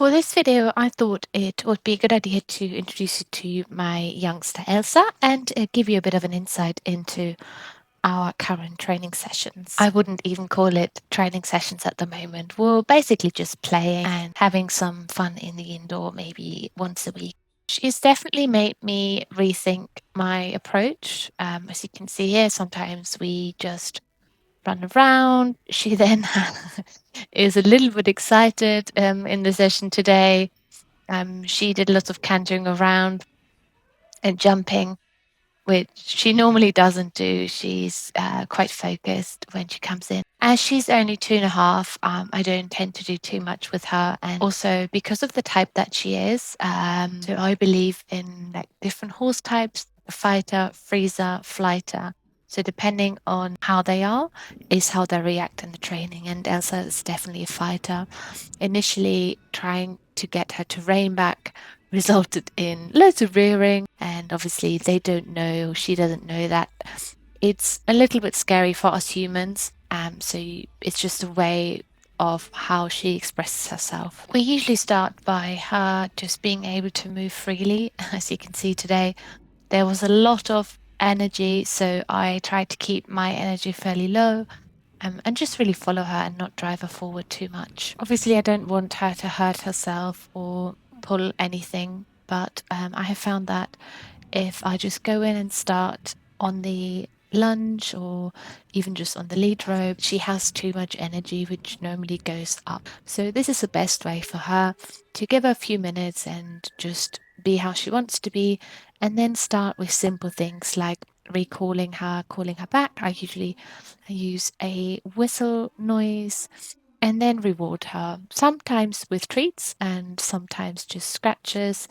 For this video, I thought it would be a good idea to introduce you to my youngster Elsa and give you a bit of an insight into our current training sessions. I wouldn't even call it training sessions at the moment. We're basically just playing and having some fun in the indoor, maybe once a week. She's definitely made me rethink my approach. As you can see here, sometimes we just run around. She then is a little bit excited in the session today. She did lots of cantering around and jumping, which she normally doesn't do. She's quite focused when she comes in. As she's only 2.5, I don't tend to do too much with her. And also because of the type that she is, so I believe in like different horse types, fighter, freezer, flighter. So depending on how they are is how they react in the training. And Elsa is definitely a fighter. Initially trying to get her to rein back resulted in loads of rearing, and obviously they don't know, she doesn't know that it's a little bit scary for us humans. It's just a way of how she expresses herself. We usually start by her just being able to move freely. As you can see today, there was a lot of energy, so I tried to keep my energy fairly low. And just really follow her and not drive her forward too much. Obviously, I don't want her to hurt herself or pull anything, but I have found that if I just go in and start on the lunge or even just on the lead rope, she has too much energy, which normally goes up. So this is the best way for her to give her a few minutes and just be how she wants to be, and then start with simple things like recalling her, calling her back. I usually use a whistle noise and then reward her, sometimes with treats and sometimes just scratches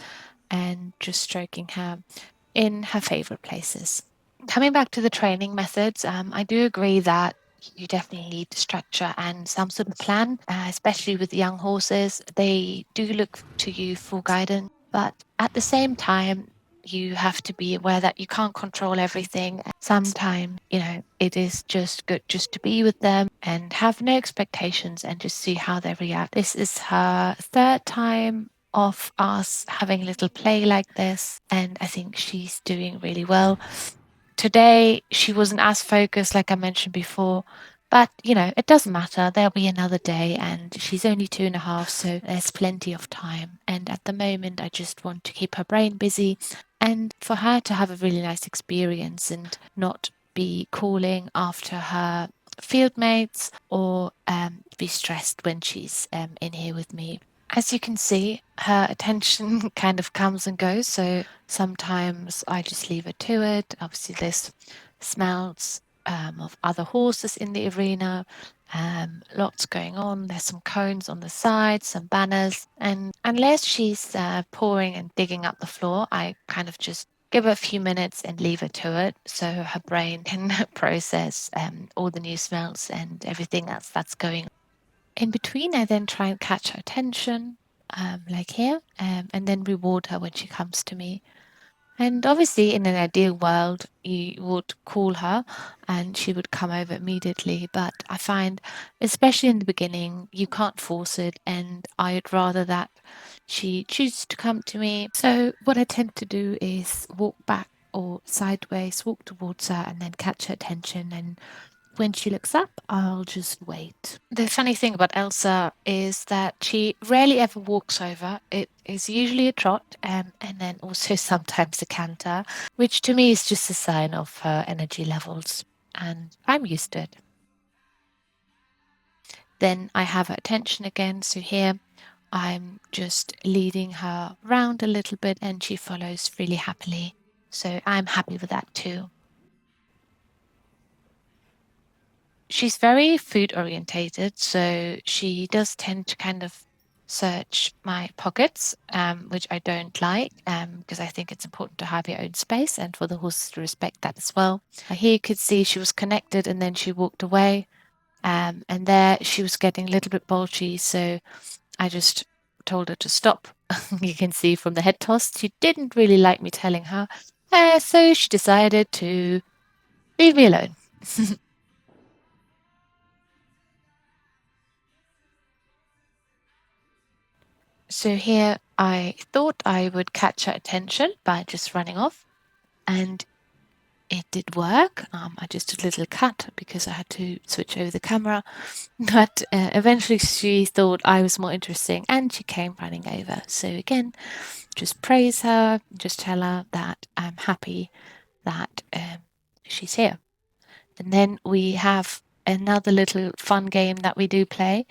and just stroking her in her favorite places. Coming back to the training methods, I do agree that you definitely need structure and some sort of plan, especially with young horses. They do look to you for guidance, but at the same time, you have to be aware that you can't control everything. Sometimes, it is just good just to be with them and have no expectations and just see how they react. This is her third time of us having a little play like this, and I think she's doing really well. Today, she wasn't as focused, like I mentioned before, but it doesn't matter. There'll be another day, and she's only 2.5, so there's plenty of time. And at the moment, I just want to keep her brain busy and for her to have a really nice experience and not be calling after her field mates or be stressed when she's in here with me. As you can see, her attention kind of comes and goes. So sometimes I just leave her to it. Obviously, there's smells of other horses in the arena. Lots going on. There's some cones on the sides, some banners. And unless she's pouring and digging up the floor, I kind of just give her a few minutes and leave her to it so her brain can process all the new smells and everything else that's going on. In between, I then try and catch her attention, like here, and then reward her when she comes to me. And obviously, in an ideal world, you would call her and she would come over immediately. But I find, especially in the beginning, you can't force it. And I'd rather that she chooses to come to me. So, what I tend to do is walk back or sideways, walk towards her, and then catch her attention. And when she looks up, I'll just wait. The funny thing about Elsa is that she rarely ever walks over. It is usually a trot and then also sometimes a canter, which to me is just a sign of her energy levels. And I'm used to it. Then I have her attention again. So here I'm just leading her round a little bit and she follows really happily. So I'm happy with that too. She's very food orientated, so she does tend to kind of search my pockets, which I don't like, because I think it's important to have your own space and for the horses to respect that as well. Here you could see she was connected and then she walked away, and there she was getting a little bit bolshy, so I just told her to stop. You can see from the head toss, she didn't really like me telling her, so she decided to leave me alone. So here I thought I would catch her attention by just running off, and it did work. I just did a little cut because I had to switch over the camera, but eventually she thought I was more interesting and she came running over. So again, just praise her, just tell her that I'm happy that she's here. And then we have another little fun game that we do play,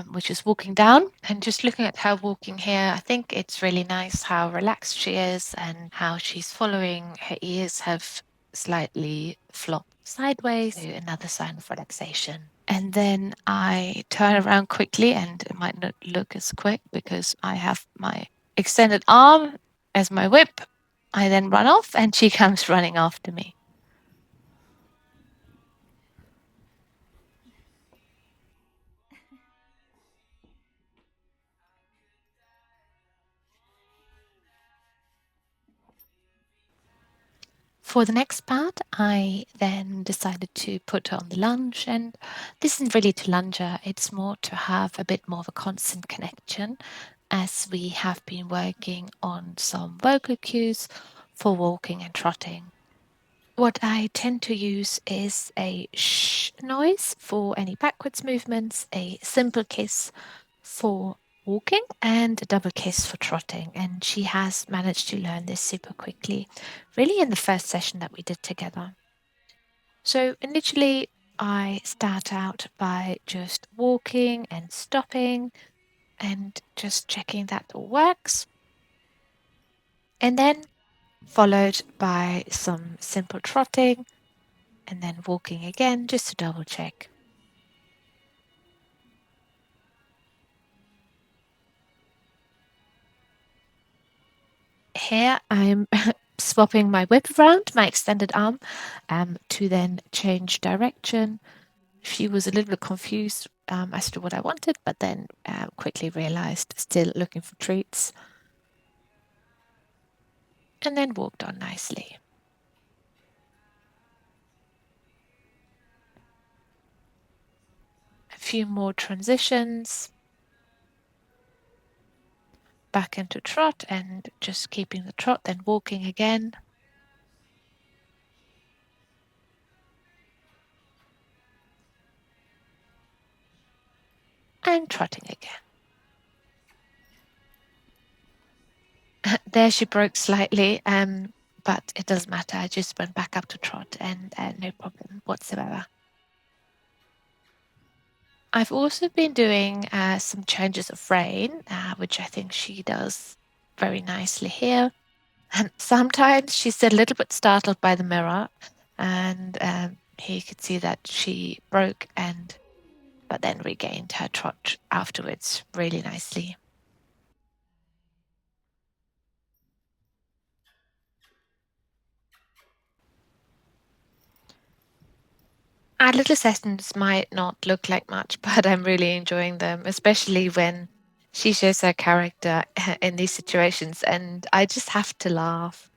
which is walking down. And just looking at her walking here, I think it's really nice how relaxed she is and how she's following. Her ears have slightly flopped sideways, so another sign of relaxation. And then I turn around quickly, and it might not look as quick because I have my extended arm as my whip. I then run off, and she comes running after me. For the next part, I then decided to put her on the lunge, and this isn't really to lunge her, it's more to have a bit more of a constant connection as we have been working on some vocal cues for walking and trotting. What I tend to use is a sh noise for any backwards movements, a simple kiss for walking, and a double kiss for trotting. And she has managed to learn this super quickly, really in the first session that we did together. So initially, I start out by just walking and stopping and just checking that all works. And then followed by some simple trotting and then walking again just to double check. Here I'm swapping my whip around, my extended arm, to then change direction. She was a little bit confused as to what I wanted, but then quickly realized still looking for treats, and then walked on nicely. A few more transitions, back into trot and just keeping the trot, then walking again. And trotting again. There she broke slightly, but it doesn't matter. I just went back up to trot and no problem whatsoever. I've also been doing some changes of rein, which I think she does very nicely here. And sometimes she's a little bit startled by the mirror, and he could see that she broke but then regained her trot afterwards really nicely. Our little sessions might not look like much, but I'm really enjoying them, especially when she shows her character in these situations, and I just have to laugh.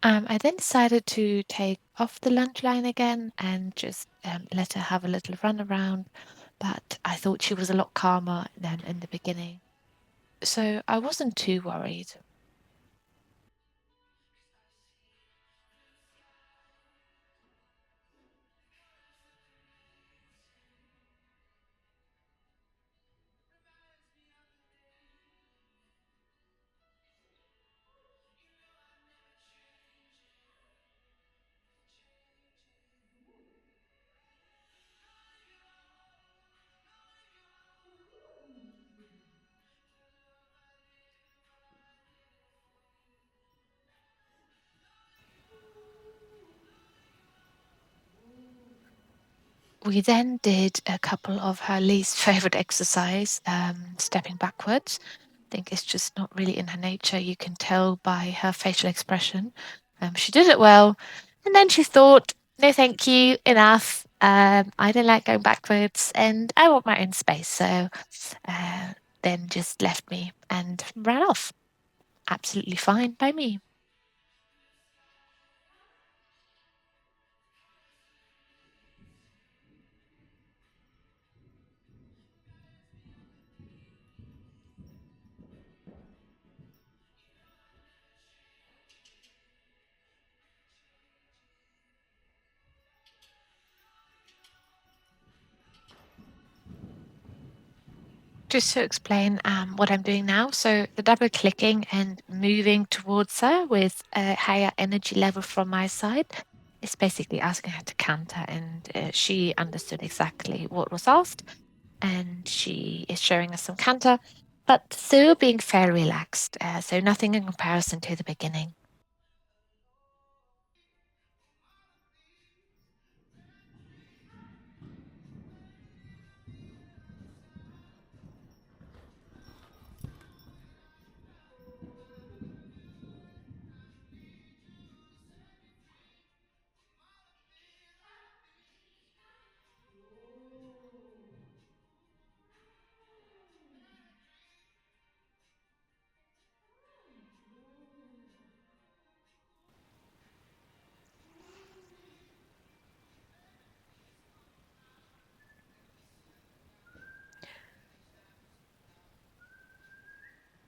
I then decided to take off the lunch line again and just let her have a little run around, but I thought she was a lot calmer than in the beginning, so I wasn't too worried. We then did a couple of her least favorite exercise, stepping backwards. I think it's just not really in her nature. You can tell by her facial expression. She did it well, and then she thought, "No, thank you, enough. I don't like going backwards, and I want my own space." So then just left me and ran off. Absolutely fine by me. Just to explain what I'm doing now, so the double clicking and moving towards her with a higher energy level from my side is basically asking her to canter, and she understood exactly what was asked, and she is showing us some canter, but still being fairly relaxed, so nothing in comparison to the beginning.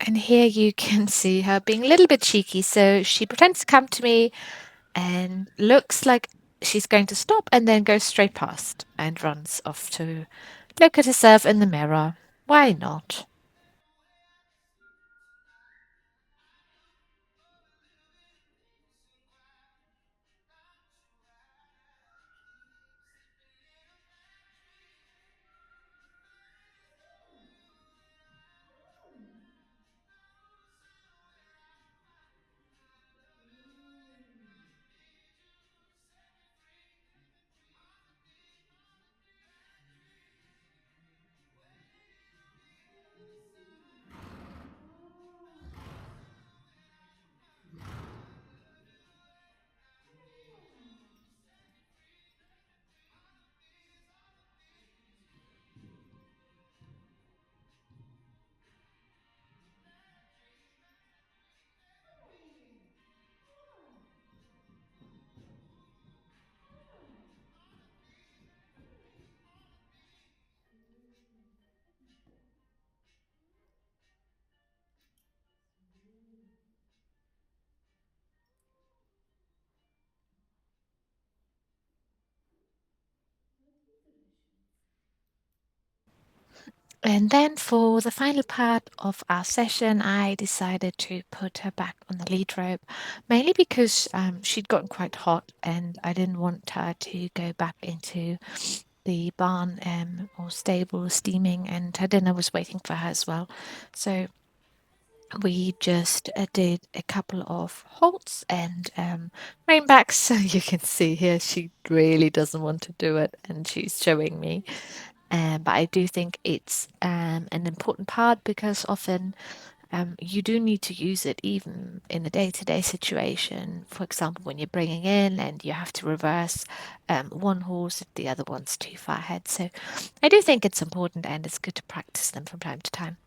And here you can see her being a little bit cheeky. So she pretends to come to me and looks like she's going to stop and then goes straight past and runs off to look at herself in the mirror. Why not? And then for the final part of our session, I decided to put her back on the lead rope, mainly because she'd gotten quite hot and I didn't want her to go back into the barn or stable steaming, and her dinner was waiting for her as well. So we just did a couple of halts and rainbacks. So you can see here she really doesn't want to do it, and she's showing me. But I do think it's an important part because often you do need to use it even in a day-to-day situation. For example, when you're bringing in and you have to reverse one horse if the other one's too far ahead. So I do think it's important and it's good to practice them from time to time.